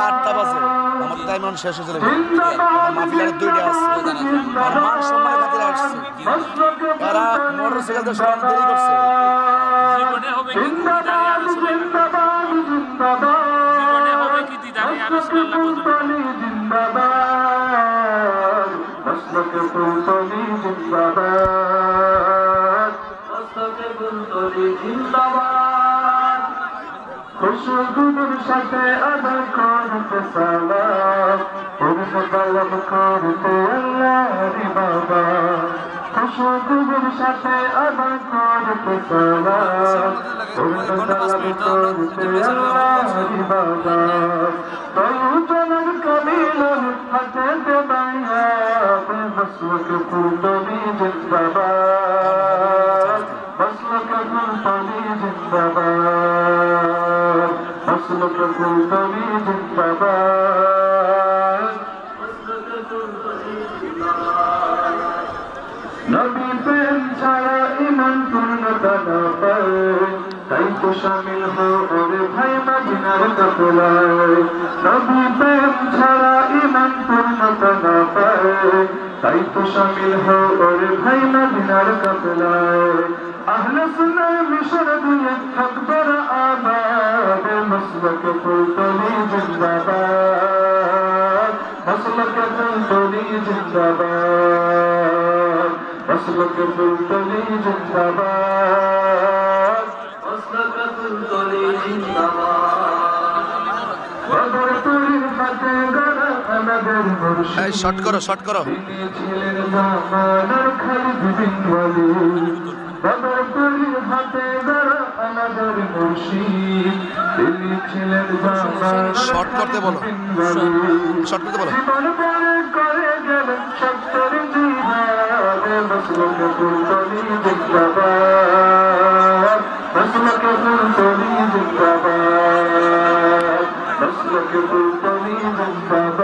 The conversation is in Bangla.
আটটা বাজে আমাদের টাইম এখন শেষ হয়ে যাবে মাহফিলের দুইটা আছে আর মান সম্মান খাতিরে আসছে এরা মোটরসাইকেল দিয়ে সরানো দেরি করছে জীবনে হবে কি দিদারে আর জীবনে হবে কি দিদারে আর রাসূলুল্লাহ খুশবুর সাথে আদা করতে সালাম মুবারক করতে আল্লাহর বাবা খুশবুর সাথে আদা করতে সালাম মুবারক করতে আল্লাহর বাবা প্রয়োজনের কামিলুল হাতে দেবায়া বসলক ফুলতলি জিন্দাবাদ বসলক ফুলতলি জিন্দাবাদ বসলক ফুলতলি জিন্দাবাদ বসলক ফুলতলি জিন্দাবাদ নবী প্রেম ছাড়া ঈমান পূর্ণতা না পায় তাই তো শামিল হও ওরে ভাই মদিনার কাফেলায় নবী প্রেম ছাড়া ঈমান পূর্ণতা না পায় তাই তো শামিল হও ওরে ভাই মদিনার কাফেলায় আহলে সুন্নাহ মিশন দিয়ে থাকবে আবাদ মসলক ফুলতলি জিন্দাবাদ মসলক ফুলতলি জিন্দাবাদ মসলক ফুলতলি জিন্দাবাদ মসলক ফুলতলি জিন্দাবাদ বদরপুরের ফাতে গড়া আমাদের মুর্শিদ এই শর্ট করো তিনি ছিলেন জামানার খালিদ বিন ওয়ালিদ বদরপুরের ফাতে গড়া আমাদের মুর্শিদ তিনি ছিলেন জামানার শর্ট করতে বলো শর্ট করতে বলো জীবন বড় করে গেলেন সত্তর জিহাদ মসলক ফুলতলি জিন্দাবাদ মসলক ফুলতলি জিন্দাবাদ মসলক ফুলতলি জিন্দাবাদ